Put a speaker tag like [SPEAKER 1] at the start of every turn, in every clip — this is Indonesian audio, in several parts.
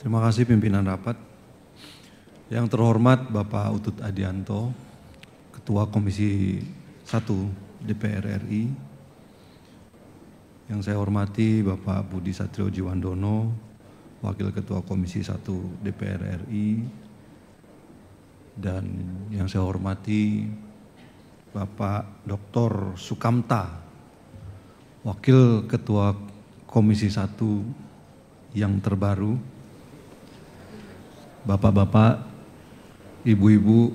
[SPEAKER 1] Terima kasih pimpinan rapat. Yang terhormat Bapak Utut Adianto, Ketua Komisi 1 DPR RI. Yang saya hormati Bapak Budi Satrio Jiwandono, Wakil Ketua Komisi 1 DPR RI. Dan yang saya hormati Bapak Dr. Sukamta, Wakil Ketua Komisi 1 yang terbaru, Bapak-bapak, ibu-ibu,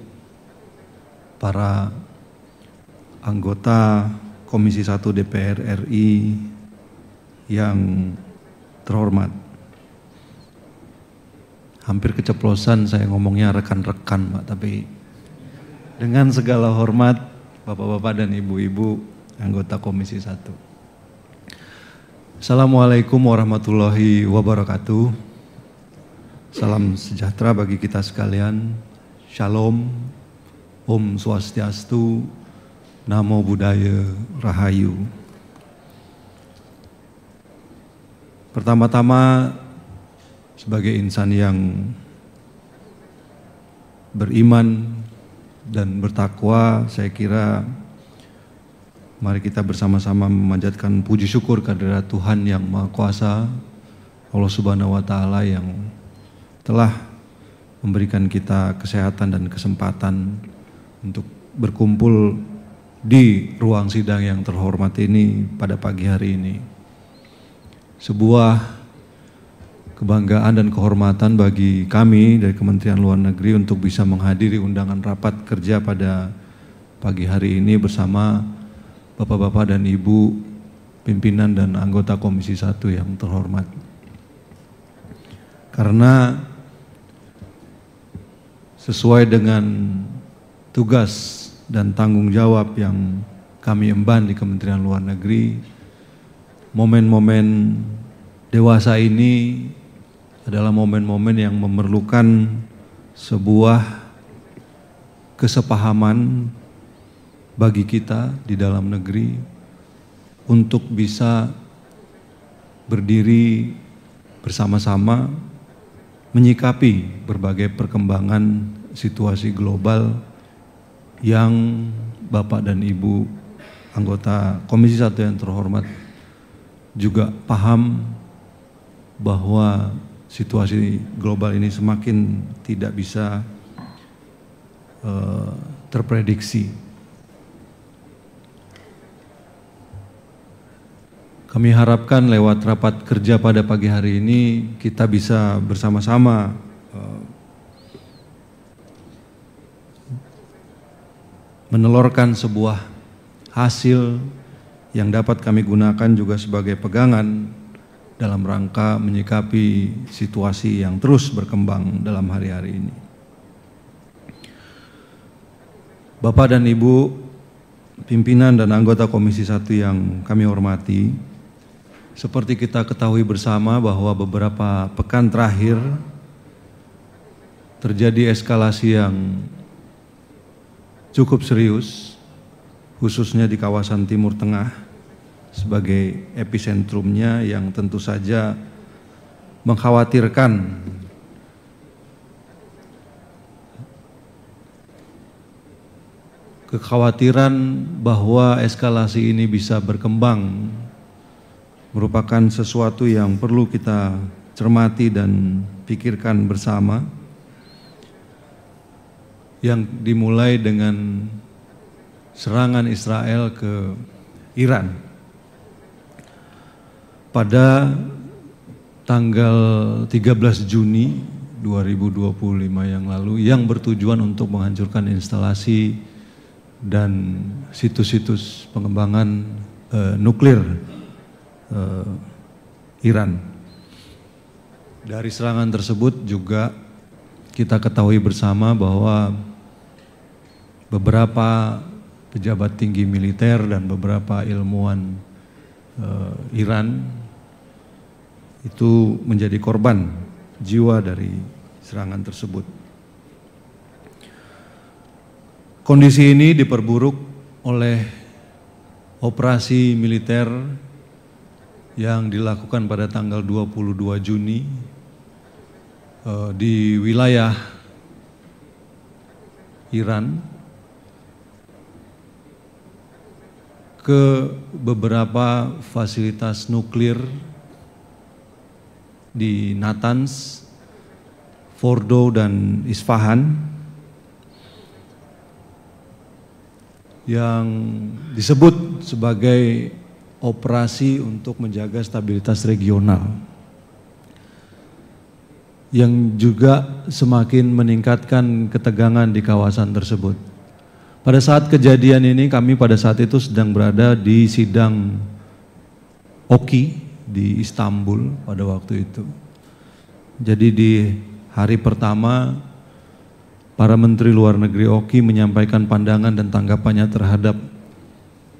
[SPEAKER 1] para anggota Komisi 1 DPR RI yang terhormat. Hampir keceplosan saya ngomongnya rekan-rekan, Pak, tapi dengan segala hormat Bapak-bapak dan ibu-ibu anggota Komisi 1. Assalamualaikum warahmatullahi wabarakatuh. Salam sejahtera bagi kita sekalian. Shalom, Om Swastiastu, Namo Buddhaya, Rahayu. Pertama-tama, sebagai insan yang beriman dan bertakwa, saya kira mari kita bersama-sama memanjatkan puji syukur kehadirat Tuhan yang Maha Kuasa, Allah Subhanahu wa Ta'ala, yang telah memberikan kita kesehatan dan kesempatan untuk berkumpul di ruang sidang yang terhormat ini pada pagi hari ini. Sebuah kebanggaan dan kehormatan bagi kami dari Kementerian Luar Negeri untuk bisa menghadiri undangan rapat kerja pada pagi hari ini bersama Bapak-bapak dan Ibu pimpinan dan anggota Komisi 1 yang terhormat. Karena sesuai dengan tugas dan tanggung jawab yang kami emban di Kementerian Luar Negeri, momen-momen dewasa ini adalah momen-momen yang memerlukan sebuah kesepahaman bagi kita di dalam negeri untuk bisa berdiri bersama-sama menyikapi berbagai perkembangan situasi global yang Bapak dan Ibu anggota Komisi 1 yang terhormat juga paham bahwa situasi global ini semakin tidak bisa terprediksi. Kami harapkan lewat rapat kerja pada pagi hari ini kita bisa bersama-sama menelurkan sebuah hasil yang dapat kami gunakan juga sebagai pegangan dalam rangka menyikapi situasi yang terus berkembang dalam hari-hari ini. Bapak dan Ibu pimpinan dan anggota Komisi 1 yang kami hormati, seperti kita ketahui bersama bahwa beberapa pekan terakhir terjadi eskalasi yang cukup serius, khususnya di kawasan Timur Tengah sebagai episentrumnya, yang tentu saja mengkhawatirkan kekhawatiran bahwa eskalasi ini bisa berkembang merupakan sesuatu yang perlu kita cermati dan pikirkan bersama, yang dimulai dengan serangan Israel ke Iran pada tanggal 13 Juni 2025 yang lalu, yang bertujuan untuk menghancurkan instalasi dan situs-situs pengembangan nuklir Iran. Dari serangan tersebut juga kita ketahui bersama bahwa beberapa pejabat tinggi militer dan beberapa ilmuwan Iran itu menjadi korban jiwa dari serangan tersebut. Kondisi ini diperburuk oleh operasi militer yang dilakukan pada tanggal 22 Juni di wilayah Iran ke beberapa fasilitas nuklir di Natanz, Fordo, dan Isfahan yang disebut sebagai operasi untuk menjaga stabilitas regional, yang juga semakin meningkatkan ketegangan di kawasan tersebut. Pada saat kejadian ini, kami pada saat itu sedang berada di sidang OKI di Istanbul pada waktu itu. Jadi di hari pertama, para menteri luar negeri OKI menyampaikan pandangan dan tanggapannya terhadap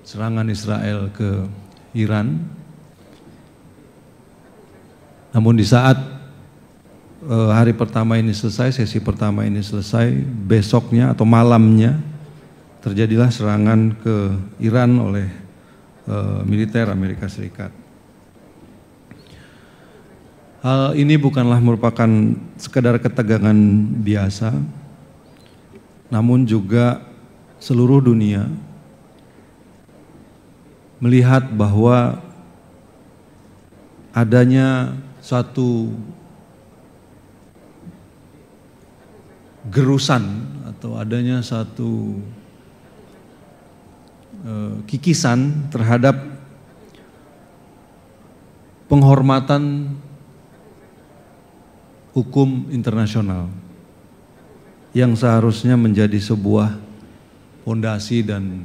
[SPEAKER 1] serangan Israel ke Iran. Namun di saat hari pertama ini selesai, sesi pertama ini selesai, besoknya atau malamnya terjadilah serangan ke Iran oleh militer Amerika Serikat. Hal ini bukanlah merupakan sekedar ketegangan biasa, namun juga seluruh dunia melihat bahwa adanya satu gerusan atau adanya satu kikisan terhadap penghormatan hukum internasional yang seharusnya menjadi sebuah fondasi dan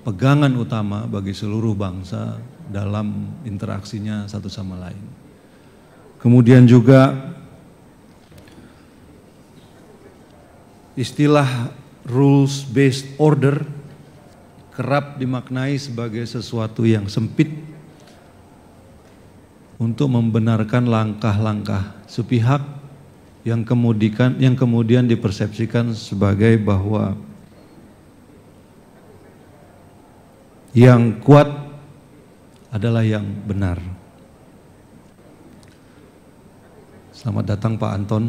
[SPEAKER 1] pegangan utama bagi seluruh bangsa dalam interaksinya satu sama lain. Kemudian juga istilah rules based order kerap dimaknai sebagai sesuatu yang sempit untuk membenarkan langkah-langkah sepihak yang kemudian dipersepsikan sebagai bahwa yang kuat adalah yang benar. Selamat datang Pak Anton.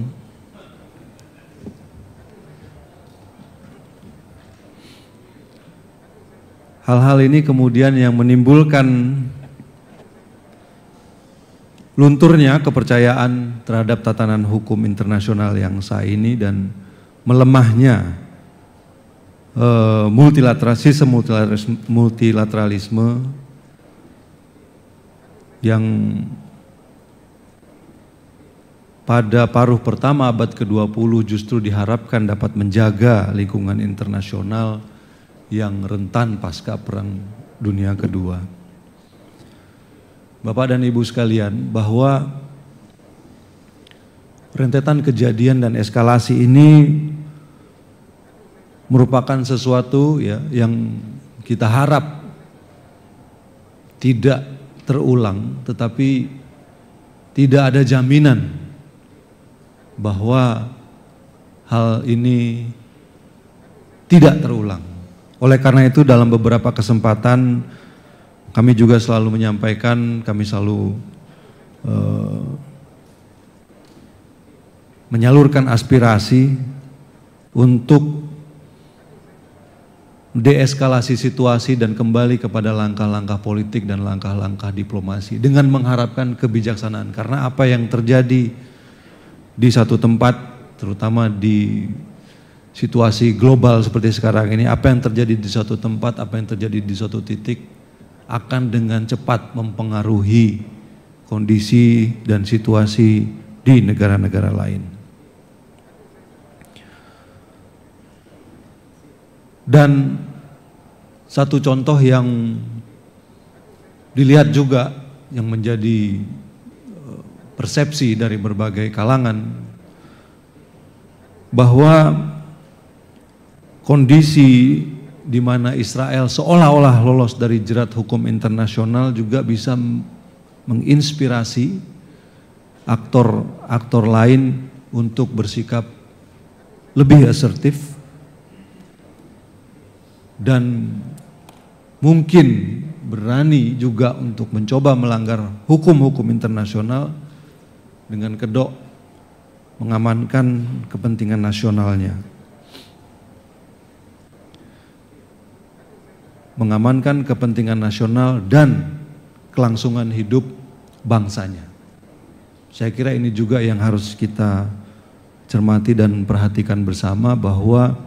[SPEAKER 1] Hal-hal ini kemudian yang menimbulkan lunturnya kepercayaan terhadap tatanan hukum internasional yang sah ini dan melemahnya multilateralisme yang pada paruh pertama abad ke-20 justru diharapkan dapat menjaga lingkungan internasional yang rentan pasca Perang Dunia Kedua. Bapak dan Ibu sekalian, bahwa rentetan kejadian dan eskalasi ini merupakan sesuatu ya yang kita harap tidak terulang, tetapi tidak ada jaminan bahwa hal ini tidak terulang. Oleh karena itu dalam beberapa kesempatan kami juga selalu menyampaikan, kami selalu menyalurkan aspirasi untuk deeskalasi situasi dan kembali kepada langkah-langkah politik dan langkah-langkah diplomasi dengan mengharapkan kebijaksanaan. Karena apa yang terjadi di satu tempat, terutama di situasi global seperti sekarang ini, apa yang terjadi di satu tempat, apa yang terjadi di suatu titik, akan dengan cepat mempengaruhi kondisi dan situasi di negara-negara lain. Dan satu contoh yang dilihat juga yang menjadi persepsi dari berbagai kalangan, bahwa kondisi di mana Israel seolah-olah lolos dari jerat hukum internasional juga bisa menginspirasi aktor lain untuk bersikap lebih asertif dan mungkin berani juga untuk mencoba melanggar hukum-hukum internasional dengan kedok mengamankan kepentingan nasionalnya, mengamankan kepentingan nasional dan kelangsungan hidup bangsanya. Saya kira ini juga yang harus kita cermati dan perhatikan bersama, bahwa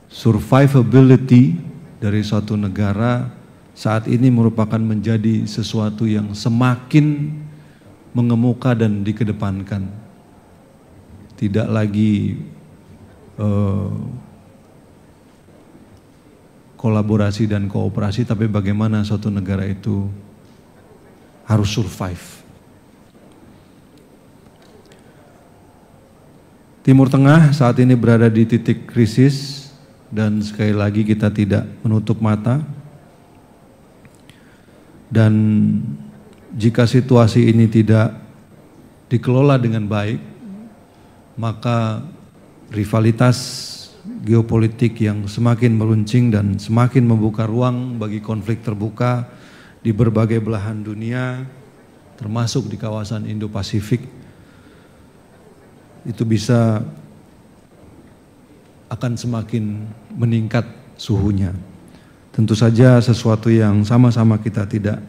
[SPEAKER 1] survivability dari suatu negara saat ini merupakan menjadi sesuatu yang semakin mengemuka dan dikedepankan. Tidak lagi kolaborasi dan kooperasi, tapi bagaimana suatu negara itu harus survive. Timur Tengah saat ini berada di titik krisis, dan sekali lagi kita tidak menutup mata. Dan jika situasi ini tidak dikelola dengan baik, maka rivalitas geopolitik yang semakin meruncing dan semakin membuka ruang bagi konflik terbuka di berbagai belahan dunia, termasuk di kawasan Indo-Pasifik, itu bisa akan semakin meningkat suhunya. Tentu saja sesuatu yang sama-sama kita tidak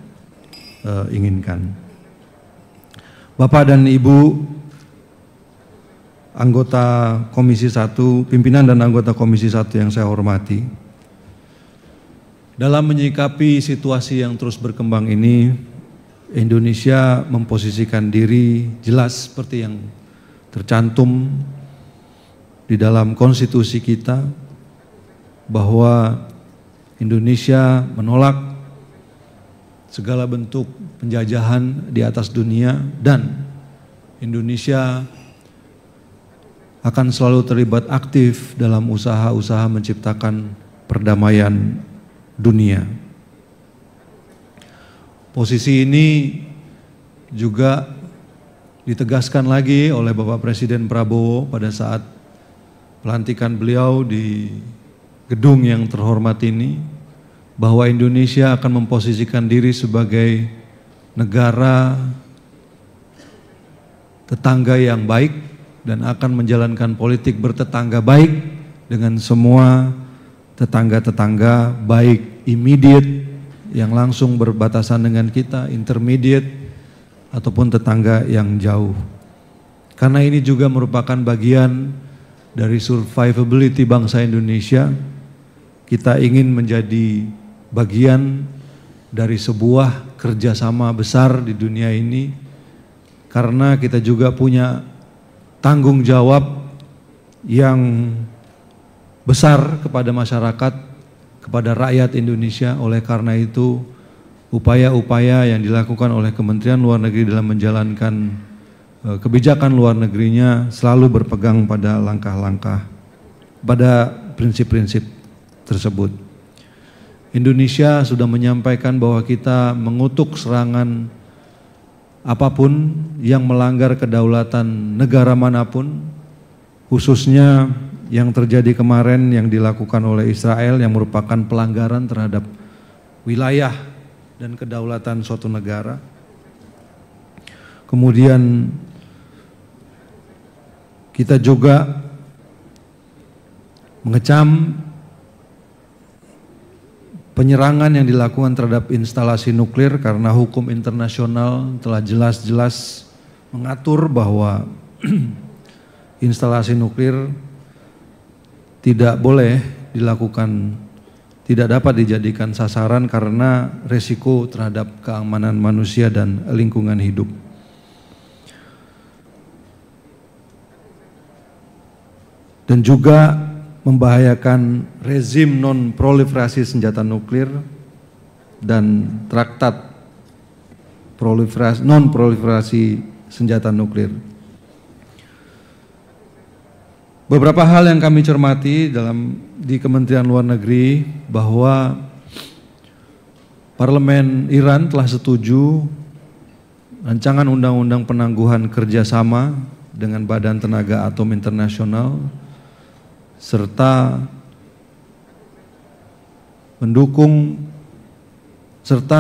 [SPEAKER 1] inginkan. Bapak dan Ibu anggota Komisi 1, pimpinan dan anggota Komisi 1 yang saya hormati, dalam menyikapi situasi yang terus berkembang ini, Indonesia memposisikan diri jelas seperti yang tercantum di dalam konstitusi kita, bahwa Indonesia menolak segala bentuk penjajahan di atas dunia, dan Indonesia akan selalu terlibat aktif dalam usaha-usaha menciptakan perdamaian dunia. Posisi ini juga ditegaskan lagi oleh Bapak Presiden Prabowo pada saat pelantikan beliau di gedung yang terhormat ini, bahwa Indonesia akan memposisikan diri sebagai negara tetangga yang baik dan akan menjalankan politik bertetangga baik dengan semua tetangga-tetangga, baik immediate yang langsung berbatasan dengan kita, intermediate, ataupun tetangga yang jauh. Karena ini juga merupakan bagian dari survivability bangsa Indonesia. Kita ingin menjadi bagian dari sebuah kerjasama besar di dunia ini, karena kita juga punya tanggung jawab yang besar kepada masyarakat, kepada rakyat Indonesia. Oleh karena itu, upaya-upaya yang dilakukan oleh Kementerian Luar Negeri dalam menjalankan kebijakan luar negerinya selalu berpegang pada langkah-langkah, pada prinsip-prinsip tersebut. Indonesia sudah menyampaikan bahwa kita mengutuk serangan apapun yang melanggar kedaulatan negara manapun, khususnya yang terjadi kemarin yang dilakukan oleh Israel yang merupakan pelanggaran terhadap wilayah dan kedaulatan suatu negara. Kemudian kita juga mengecam penyerangan yang dilakukan terhadap instalasi nuklir, karena hukum internasional telah jelas-jelas mengatur bahwa instalasi nuklir tidak boleh dilakukan, tidak dapat dijadikan sasaran karena resiko terhadap keamanan manusia dan lingkungan hidup. Dan juga membahayakan rezim non-proliferasi senjata nuklir dan traktat non-proliferasi senjata nuklir. Beberapa hal yang kami cermati di Kementerian Luar Negeri, bahwa Parlemen Iran telah setuju rancangan undang-undang penangguhan kerjasama dengan Badan Tenaga Atom Internasional, serta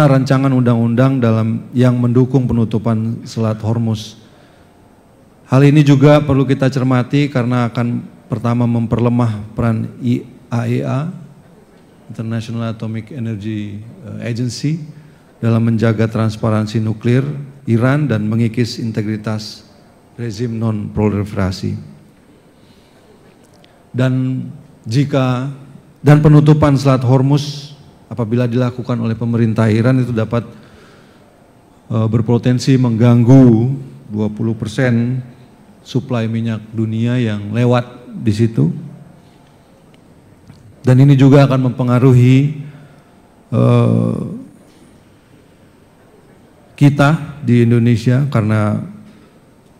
[SPEAKER 1] rancangan undang-undang yang mendukung penutupan Selat Hormuz Hal ini juga perlu kita cermati karena akan pertama memperlemah peran IAEA, International Atomic Energy Agency, dalam menjaga transparansi nuklir Iran dan mengikis integritas rezim non-proliferasi. Dan penutupan Selat Hormuz apabila dilakukan oleh pemerintah Iran itu dapat berpotensi mengganggu 20% suplai minyak dunia yang lewat di situ. Dan ini juga akan mempengaruhi kita di Indonesia karena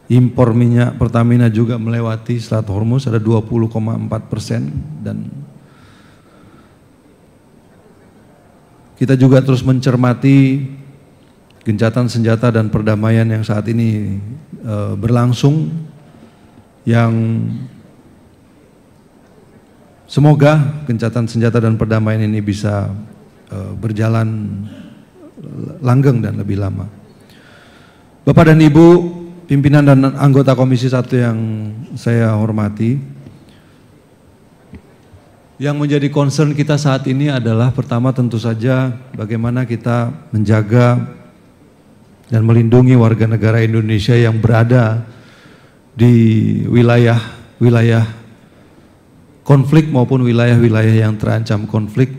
[SPEAKER 1] impor minyak Pertamina juga melewati Selat Hormuz ada 20,4% dan kita juga terus mencermati gencatan senjata dan perdamaian yang saat ini berlangsung, yang semoga gencatan senjata dan perdamaian ini bisa berjalan langgeng dan lebih lama. Bapak dan Ibu, pimpinan dan anggota Komisi 1 yang saya hormati, yang menjadi concern kita saat ini adalah pertama tentu saja bagaimana kita menjaga dan melindungi warga negara Indonesia yang berada di wilayah konflik maupun wilayah-wilayah yang terancam konflik.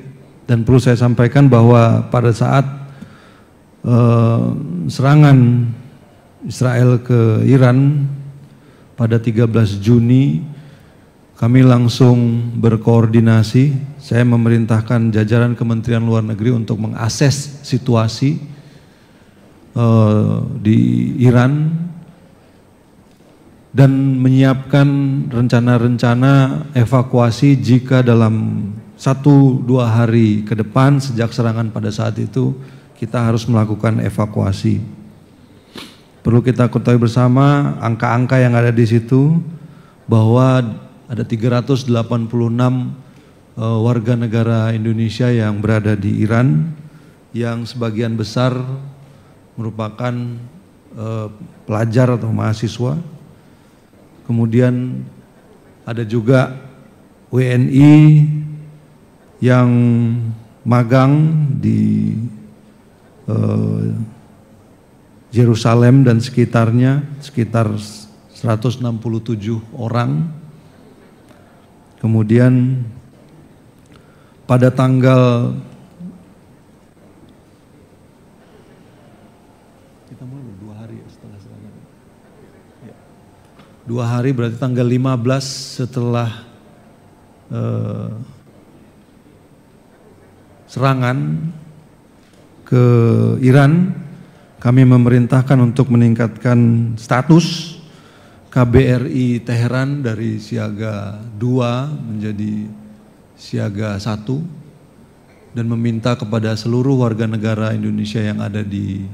[SPEAKER 1] Dan perlu saya sampaikan bahwa pada saat serangan Israel ke Iran pada 13 Juni, kami langsung berkoordinasi. Saya memerintahkan jajaran Kementerian Luar Negeri untuk mengakses situasi di Iran dan menyiapkan rencana-rencana evakuasi jika dalam 1-2 hari ke depan sejak serangan pada saat itu kita harus melakukan evakuasi. Perlu kita ketahui bersama angka-angka yang ada di situ bahwa ada 386 warga negara Indonesia yang berada di Iran, yang sebagian besar merupakan pelajar atau mahasiswa. Kemudian ada juga WNI yang magang di Yerusalem dan sekitarnya, sekitar 167 orang. Kemudian pada tanggal 2 hari berarti tanggal 15 setelah serangan ke Iran, kami memerintahkan untuk meningkatkan status KBRI Teheran dari siaga 2 menjadi siaga 1 dan meminta kepada seluruh warga negara Indonesia yang ada di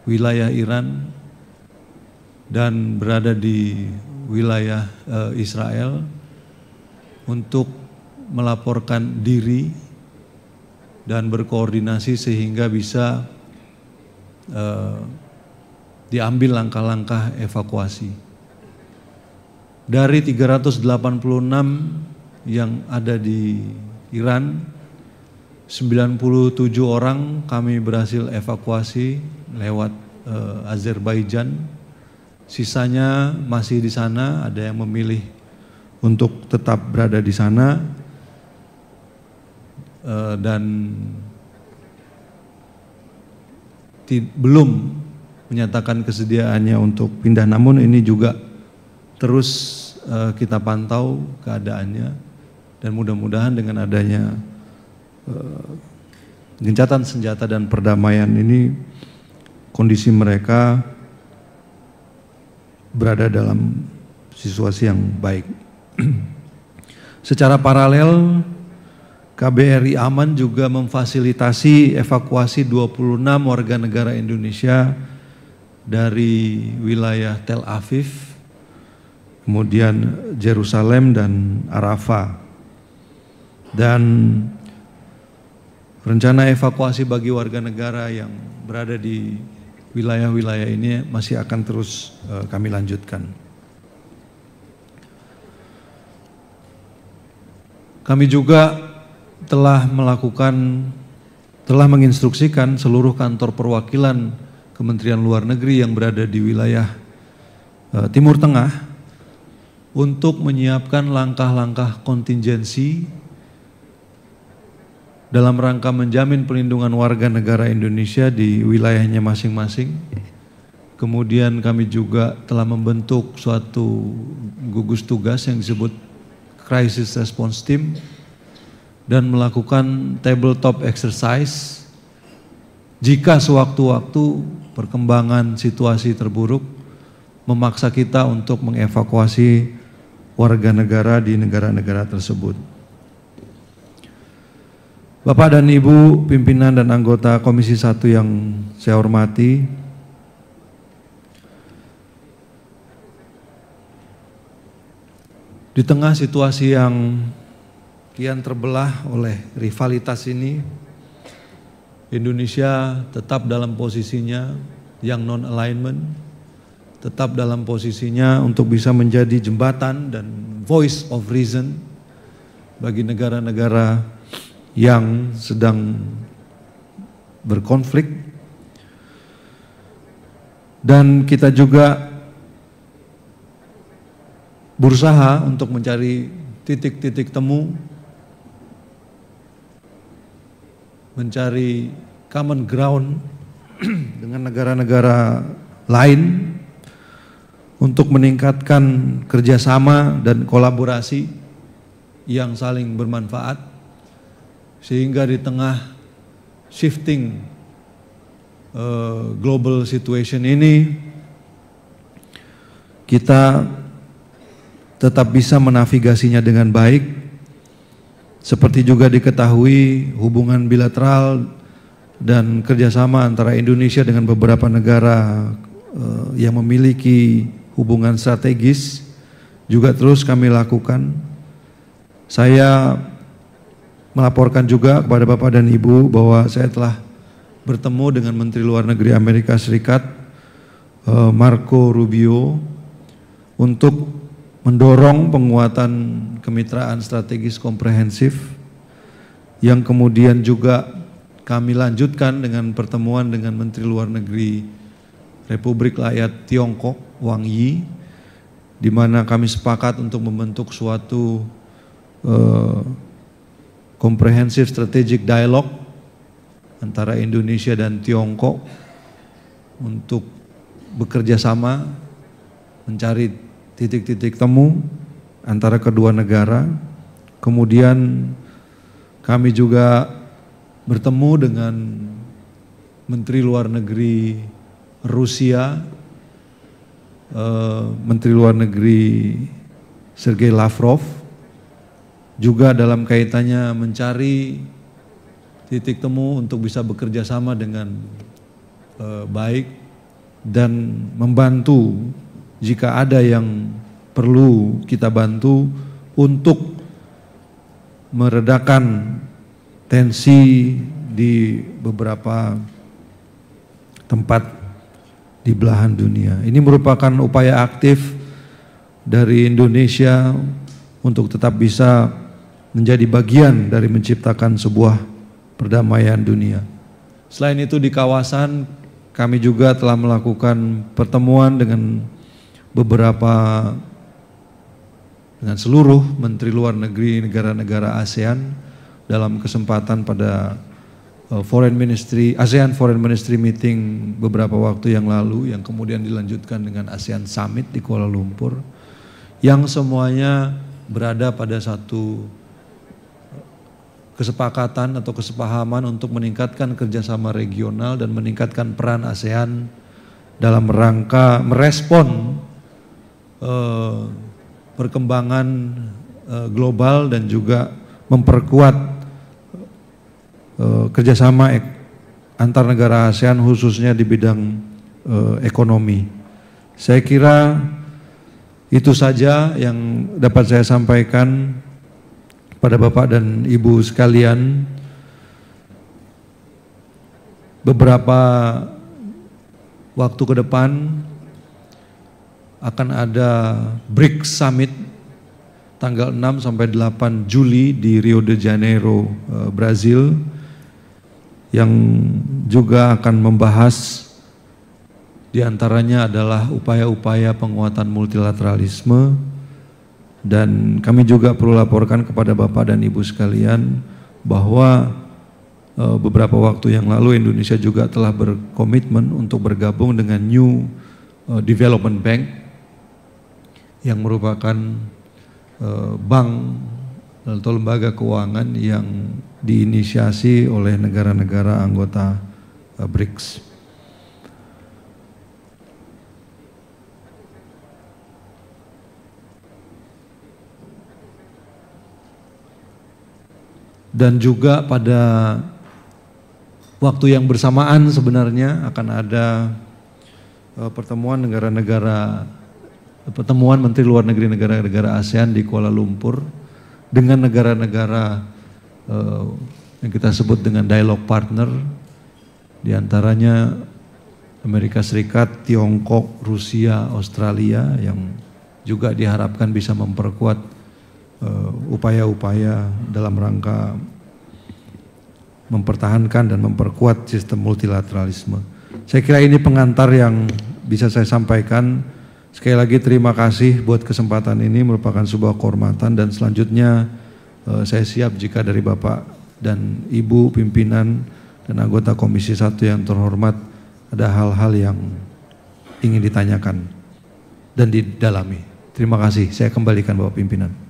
[SPEAKER 1] wilayah Iran dan berada di wilayah Israel untuk melaporkan diri dan berkoordinasi sehingga bisa diambil langkah-langkah evakuasi. Dari 386 yang ada di Iran, 97 orang kami berhasil evakuasi lewat Azerbaijan. Sisanya masih di sana, ada yang memilih untuk tetap berada di sana dan belum menyatakan kesediaannya untuk pindah. Namun ini juga terus kita pantau keadaannya dan mudah-mudahan dengan adanya gencatan senjata dan perdamaian ini kondisi mereka berada dalam situasi yang baik. Secara paralel, KBRI Aman juga memfasilitasi evakuasi 26 warga negara Indonesia dari wilayah Tel Aviv, kemudian Yerusalem dan Arafah. Dan rencana evakuasi bagi warga negara yang berada di wilayah-wilayah ini masih akan terus kami lanjutkan. Kami juga telah menginstruksikan seluruh kantor perwakilan Kementerian Luar Negeri yang berada di wilayah Timur Tengah untuk menyiapkan langkah-langkah kontingensi dalam rangka menjamin pelindungan warga negara Indonesia di wilayahnya masing-masing. Kemudian kami juga telah membentuk suatu gugus tugas yang disebut Crisis Response Team dan melakukan tabletop exercise jika sewaktu-waktu perkembangan situasi terburuk memaksa kita untuk mengevakuasi warga negara di negara-negara tersebut. Bapak dan Ibu pimpinan dan anggota Komisi 1 yang saya hormati, di tengah situasi yang kian terbelah oleh rivalitas ini, Indonesia tetap dalam posisinya yang non-alignment, tetap dalam posisinya untuk bisa menjadi jembatan dan voice of reason bagi negara-negara yang sedang berkonflik. Dan kita juga berusaha untuk mencari titik-titik temu, mencari common ground dengan negara-negara lain untuk meningkatkan kerjasama dan kolaborasi yang saling bermanfaat, sehingga di tengah shifting global situation ini kita tetap bisa menavigasinya dengan baik. Seperti juga diketahui, hubungan bilateral dan kerjasama antara Indonesia dengan beberapa negara yang memiliki hubungan strategis juga terus kami lakukan. Saya melaporkan juga kepada Bapak dan Ibu bahwa saya telah bertemu dengan Menteri Luar Negeri Amerika Serikat Marco Rubio untuk mendorong penguatan kemitraan strategis komprehensif, yang kemudian juga kami lanjutkan dengan pertemuan dengan Menteri Luar Negeri Republik Rakyat Tiongkok Wang Yi, di mana kami sepakat untuk membentuk suatu comprehensive strategic dialogue antara Indonesia dan Tiongkok untuk bekerja sama mencari titik-titik temu antara kedua negara. Kemudian kami juga bertemu dengan Menteri Luar Negeri Rusia, Menteri Luar Negeri Sergei Lavrov, juga dalam kaitannya mencari titik temu untuk bisa bekerja sama dengan baik dan membantu jika ada yang perlu kita bantu untuk meredakan tensi di beberapa tempat di belahan dunia. Ini merupakan upaya aktif dari Indonesia untuk tetap bisa menjadi bagian dari menciptakan sebuah perdamaian dunia. Selain itu, di kawasan kami juga telah melakukan pertemuan dengan seluruh Menteri Luar Negeri negara-negara ASEAN dalam kesempatan pada ASEAN Foreign Ministry Meeting beberapa waktu yang lalu, yang kemudian dilanjutkan dengan ASEAN Summit di Kuala Lumpur, yang semuanya berada pada satu kesepakatan atau kesepahaman untuk meningkatkan kerjasama regional dan meningkatkan peran ASEAN dalam rangka merespon perkembangan global dan juga memperkuat kerjasama antar negara ASEAN khususnya di bidang ekonomi. Saya kira itu saja yang dapat saya sampaikan pada Bapak dan Ibu sekalian. Beberapa waktu ke depan akan ada BRICS Summit tanggal 6 sampai 8 Juli di Rio de Janeiro, Brazil, yang juga akan membahas diantaranya adalah upaya-upaya penguatan multilateralisme. Dan kami juga perlu laporkan kepada Bapak dan Ibu sekalian bahwa beberapa waktu yang lalu Indonesia juga telah berkomitmen untuk bergabung dengan New Development Bank yang merupakan bank atau lembaga keuangan yang diinisiasi oleh negara-negara anggota BRICS. Dan juga pada waktu yang bersamaan sebenarnya akan ada pertemuan Menteri Luar Negeri negara-negara ASEAN di Kuala Lumpur dengan negara-negara yang kita sebut dengan dialog partner, diantaranya Amerika Serikat, Tiongkok, Rusia, Australia, yang juga diharapkan bisa memperkuat upaya-upaya dalam rangka mempertahankan dan memperkuat sistem multilateralisme. Saya kira ini pengantar yang bisa saya sampaikan. Sekali lagi terima kasih buat kesempatan ini, merupakan sebuah kehormatan, dan selanjutnya saya siap jika dari Bapak dan Ibu pimpinan dan anggota Komisi 1 yang terhormat ada hal-hal yang ingin ditanyakan dan didalami. Terima kasih, saya kembalikan Bapak pimpinan.